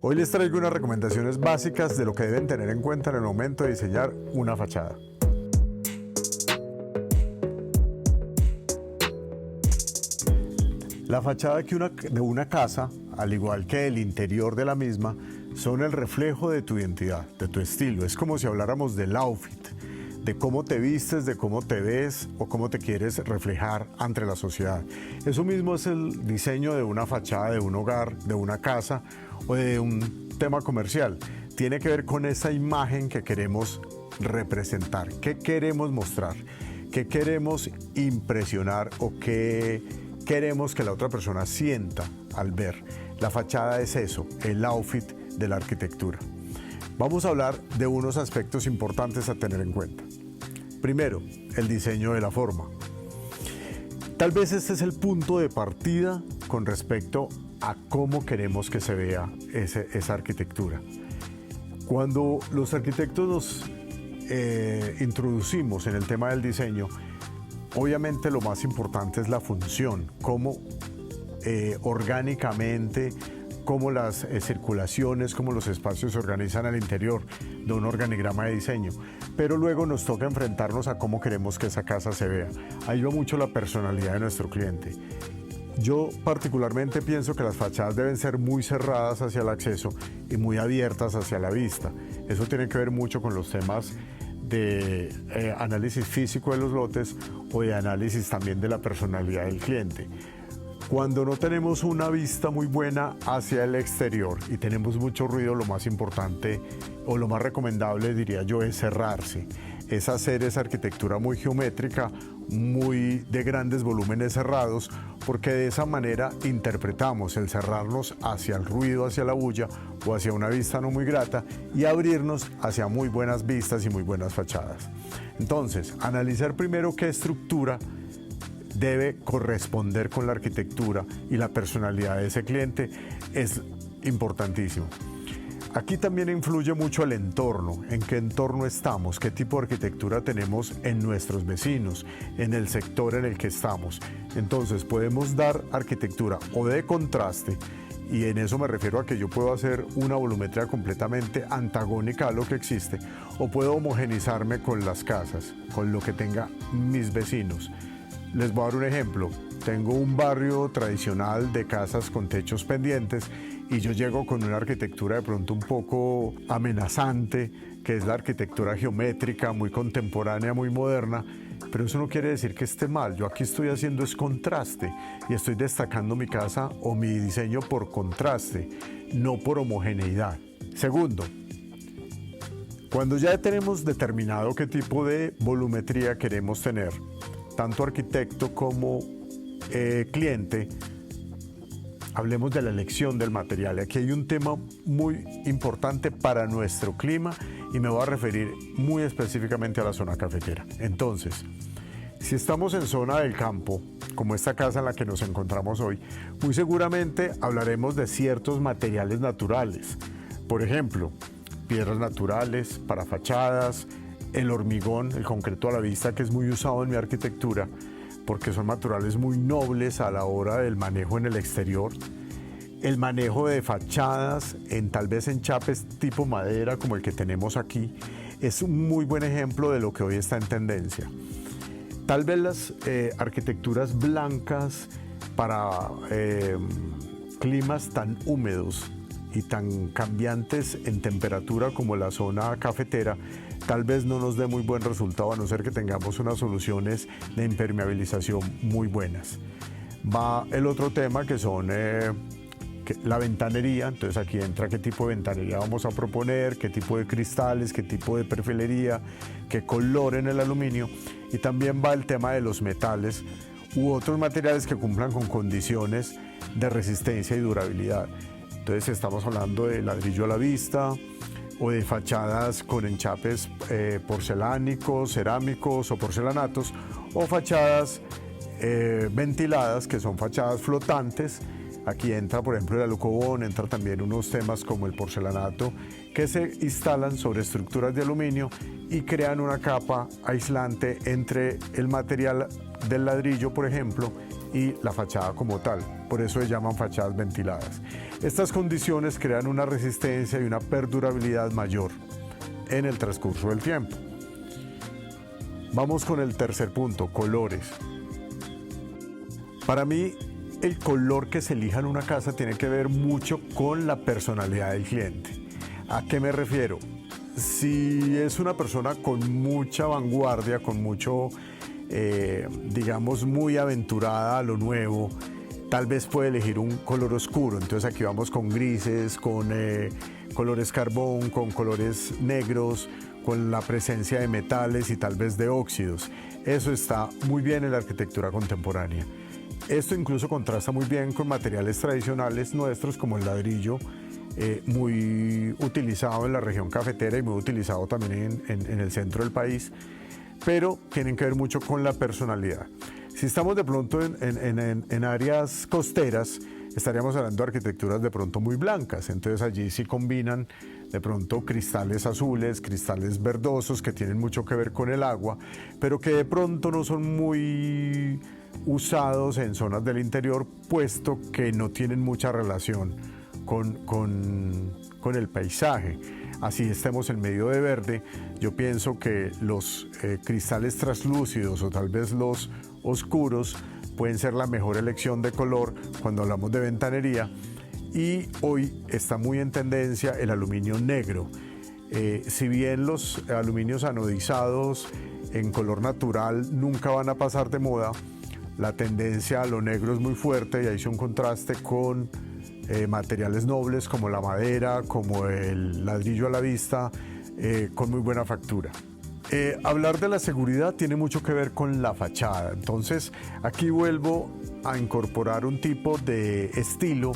Hoy les traigo unas recomendaciones básicas de lo que deben tener en cuenta en el momento de diseñar una fachada. La fachada de una casa, al igual que el interior de la misma, son el reflejo de tu identidad, de tu estilo. Es como si habláramos del outfit, de cómo te vistes, de cómo te ves o cómo te quieres reflejar ante la sociedad. Eso mismo es el diseño de una fachada, de un hogar, de una casa o de un tema comercial. Tiene que ver con esa imagen que queremos representar, qué queremos mostrar, qué queremos impresionar o qué queremos que la otra persona sienta al ver. La fachada es eso, el outfit de la arquitectura. Vamos a hablar de unos aspectos importantes a tener en cuenta. Primero, el diseño de la forma. Tal vez este es el punto de partida con respecto a cómo queremos que se vea esa arquitectura. Cuando los arquitectos nos introducimos en el tema del diseño, obviamente lo más importante es la función, cómo orgánicamente, cómo las circulaciones, cómo los espacios se organizan al interior de un organigrama de diseño. Pero luego nos toca enfrentarnos a cómo queremos que esa casa se vea. Ahí va mucho la personalidad de nuestro cliente. Yo particularmente pienso que las fachadas deben ser muy cerradas hacia el acceso y muy abiertas hacia la vista. Eso tiene que ver mucho con los temas de análisis físico de los lotes o de análisis también de la personalidad del cliente. Cuando no tenemos una vista muy buena hacia el exterior y tenemos mucho ruido, lo más importante o lo más recomendable, diría yo, es cerrarse. Es hacer esa arquitectura muy geométrica, muy de grandes volúmenes cerrados, porque de esa manera interpretamos el cerrarnos hacia el ruido, hacia la bulla o hacia una vista no muy grata y abrirnos hacia muy buenas vistas y muy buenas fachadas. Entonces, analizar primero qué estructura debe corresponder con la arquitectura y la personalidad de ese cliente es importantísimo. Aquí también influye mucho el entorno, en qué entorno estamos, qué tipo de arquitectura tenemos en nuestros vecinos, en el sector en el que estamos. Entonces podemos dar arquitectura o de contraste, y en eso me refiero a que yo puedo hacer una volumetría completamente antagónica a lo que existe, o puedo homogenizarme con las casas, con lo que tenga mis vecinos. Les voy a dar un ejemplo. Tengo un barrio tradicional de casas con techos pendientes y yo llego con una arquitectura de pronto un poco amenazante, que es la arquitectura geométrica, muy contemporánea, muy moderna, pero eso no quiere decir que esté mal. Yo aquí estoy haciendo es contraste y estoy destacando mi casa o mi diseño por contraste, no por homogeneidad. Segundo, cuando ya tenemos determinado qué tipo de volumetría queremos tener, tanto arquitecto como cliente, hablemos de la elección del material. Aquí hay un tema muy importante para nuestro clima y me voy a referir muy específicamente a la zona cafetera. Entonces, si estamos en zona del campo, como esta casa en la que nos encontramos hoy, muy seguramente hablaremos de ciertos materiales naturales. Por ejemplo, piedras naturales para fachadas, el hormigón, el concreto a la vista, que es muy usado en mi arquitectura, porque son materiales muy nobles a la hora del manejo en el exterior. El manejo de fachadas, tal vez enchapes tipo madera, como el que tenemos aquí, es un muy buen ejemplo de lo que hoy está en tendencia. Tal vez las arquitecturas blancas para climas tan húmedos y tan cambiantes en temperatura como la zona cafetera, tal vez no nos dé muy buen resultado, a no ser que tengamos unas soluciones de impermeabilización muy buenas. Va el otro tema, que son la ventanería. Entonces aquí entra qué tipo de ventanería vamos a proponer, qué tipo de cristales, qué tipo de perfilería, qué color en el aluminio, y también va el tema de los metales u otros materiales que cumplan con condiciones de resistencia y durabilidad. Entonces estamos hablando de ladrillo a la vista o de fachadas con enchapes porcelánicos, cerámicos o porcelanatos, o fachadas ventiladas, que son fachadas flotantes. Aquí entra, por ejemplo, el alucobón, entra también unos temas como el porcelanato, que se instalan sobre estructuras de aluminio y crean una capa aislante entre el material del ladrillo, por ejemplo, y la fachada como tal. Por eso se llaman fachadas ventiladas. Estas condiciones crean una resistencia y una perdurabilidad mayor en el transcurso del tiempo. Vamos con el tercer punto, colores. Para mí, el color que se elija en una casa tiene que ver mucho con la personalidad del cliente. ¿A qué me refiero? Si es una persona con mucha vanguardia, con mucho, digamos, muy aventurada a lo nuevo, tal vez puede elegir un color oscuro. Entonces aquí vamos con grises, con colores carbón, con colores negros, con la presencia de metales y tal vez de óxidos. Eso está muy bien en la arquitectura contemporánea. Esto incluso contrasta muy bien con materiales tradicionales nuestros como el ladrillo, muy utilizado en la región cafetera y muy utilizado también en el centro del país, pero tienen que ver mucho con la personalidad. Si estamos de pronto en áreas costeras, estaríamos hablando de arquitecturas de pronto muy blancas, entonces allí sí combinan de pronto cristales azules, cristales verdosos que tienen mucho que ver con el agua, pero que de pronto no son muy usados en zonas del interior, puesto que no tienen mucha relación con el paisaje. Así estemos en medio de verde, yo pienso que los cristales translúcidos o tal vez los oscuros pueden ser la mejor elección de color cuando hablamos de ventanería. Y hoy está muy en tendencia el aluminio negro. Si bien los aluminios anodizados en color natural nunca van a pasar de moda, la tendencia a lo negro es muy fuerte y hay un contraste con materiales nobles como la madera, como el ladrillo a la vista, con muy buena factura. Hablar de la seguridad tiene mucho que ver con la fachada, entonces aquí vuelvo a incorporar un tipo de estilo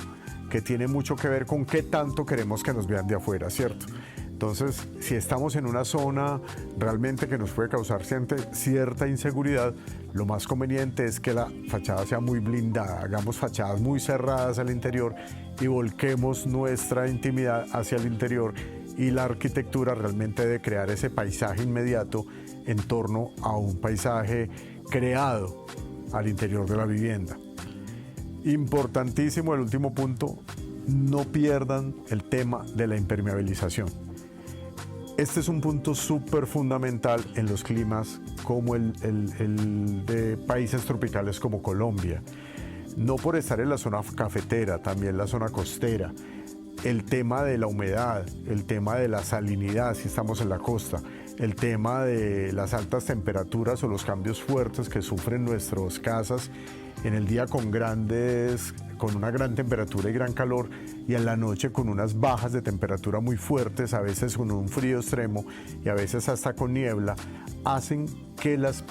que tiene mucho que ver con qué tanto queremos que nos vean de afuera, ¿cierto? Entonces, si estamos en una zona realmente que nos puede causar cierta inseguridad, lo más conveniente es que la fachada sea muy blindada, hagamos fachadas muy cerradas al interior y volquemos nuestra intimidad hacia el interior, y la arquitectura realmente debe crear ese paisaje inmediato en torno a un paisaje creado al interior de la vivienda. Importantísimo el último punto, no pierdan el tema de la impermeabilización. Este es un punto súper fundamental en los climas como el de países tropicales como Colombia. No por estar en la zona cafetera, también la zona costera. El tema de la humedad, el tema de la salinidad si estamos en la costa, el tema de las altas temperaturas o los cambios fuertes que sufren nuestras casas en el día con una gran temperatura y gran calor, y en la noche con unas bajas de temperatura muy fuertes, a veces con un frío extremo y a veces hasta con niebla, hacen que los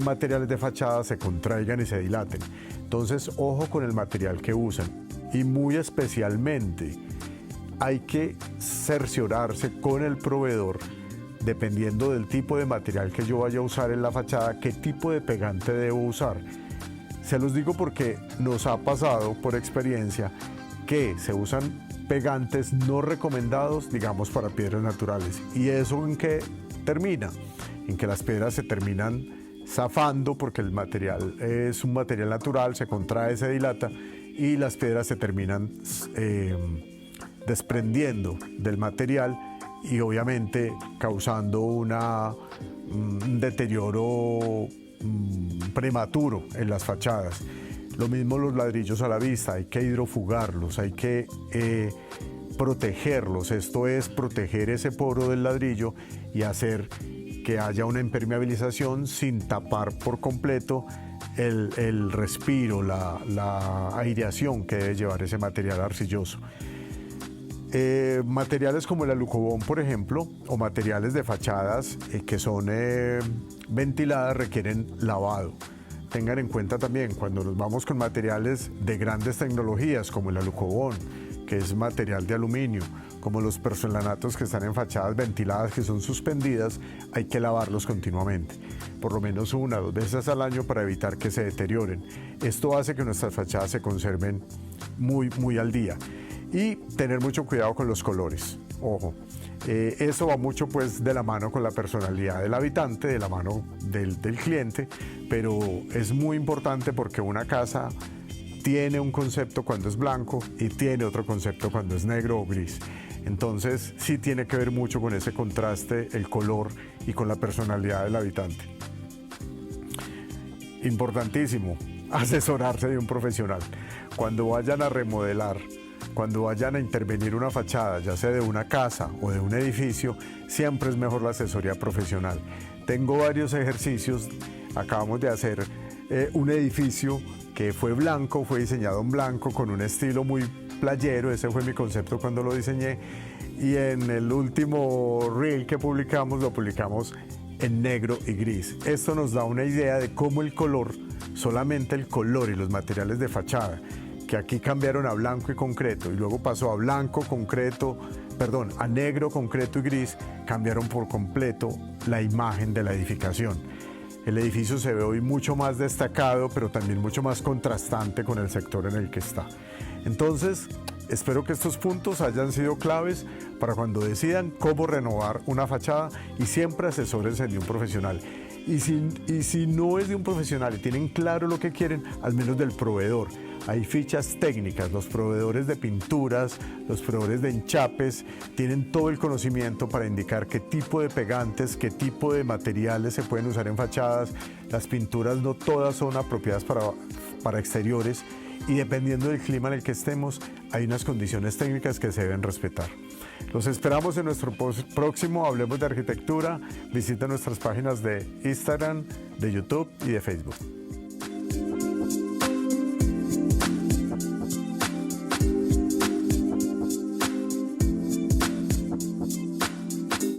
materiales de fachada se contraigan y se dilaten. Entonces, ojo con el material que usan, y muy especialmente hay que cerciorarse con el proveedor, dependiendo del tipo de material que yo vaya a usar en la fachada, qué tipo de pegante debo usar. Se los digo porque nos ha pasado por experiencia que se usan pegantes no recomendados, digamos, para piedras naturales. ¿Y eso en qué termina? En que las piedras se terminan zafando porque el material es un material natural, se contrae, se dilata y las piedras se terminan desprendiendo del material y obviamente causando un deterioro prematuro en las fachadas. Lo mismo los ladrillos a la vista, hay que hidrofugarlos, hay que protegerlos, esto es proteger ese poro del ladrillo y hacer que haya una impermeabilización sin tapar por completo el respiro, la aireación que debe llevar ese material arcilloso. Materiales como el alucobón, por ejemplo, o materiales de fachadas que son ventiladas requieren lavado. Tengan en cuenta también cuando nos vamos con materiales de grandes tecnologías como el alucobón, que es material de aluminio, como los porcelanatos que están en fachadas ventiladas que son suspendidas, hay que lavarlos continuamente, por lo menos 1 o 2 veces al año para evitar que se deterioren. Esto hace que nuestras fachadas se conserven muy al día. Y tener mucho cuidado con los colores, ojo. Eso va mucho pues de la mano con la personalidad del habitante, de la mano del cliente, pero es muy importante porque una casa tiene un concepto cuando es blanco y tiene otro concepto cuando es negro o gris. Entonces sí tiene que ver mucho con ese contraste, el color y con la personalidad del habitante. Importantísimo, asesorarse de un profesional. Cuando vayan a remodelar, cuando vayan a intervenir una fachada, ya sea de una casa o de un edificio, siempre es mejor la asesoría profesional. Tengo varios ejercicios, acabamos de hacer un edificio que fue blanco, fue diseñado en blanco con un estilo muy playero, ese fue mi concepto cuando lo diseñé, y en el último reel que publicamos, lo publicamos en negro y gris. Esto nos da una idea de cómo el color, solamente el color y los materiales de fachada, que aquí cambiaron a blanco y concreto y luego pasó a blanco, concreto, perdón, a negro, concreto y gris, cambiaron por completo la imagen de la edificación. El edificio se ve hoy mucho más destacado, pero también mucho más contrastante con el sector en el que está. Entonces, espero que estos puntos hayan sido claves para cuando decidan cómo renovar una fachada, y siempre asesórense de un profesional. Y si no es de un profesional y tienen claro lo que quieren, al menos del proveedor. Hay fichas técnicas, los proveedores de pinturas, los proveedores de enchapes, tienen todo el conocimiento para indicar qué tipo de pegantes, qué tipo de materiales se pueden usar en fachadas. Las pinturas no todas son apropiadas para exteriores, y dependiendo del clima en el que estemos, hay unas condiciones técnicas que se deben respetar. Los esperamos en nuestro próximo Hablemos de Arquitectura. Visita nuestras páginas de Instagram, de YouTube y de Facebook.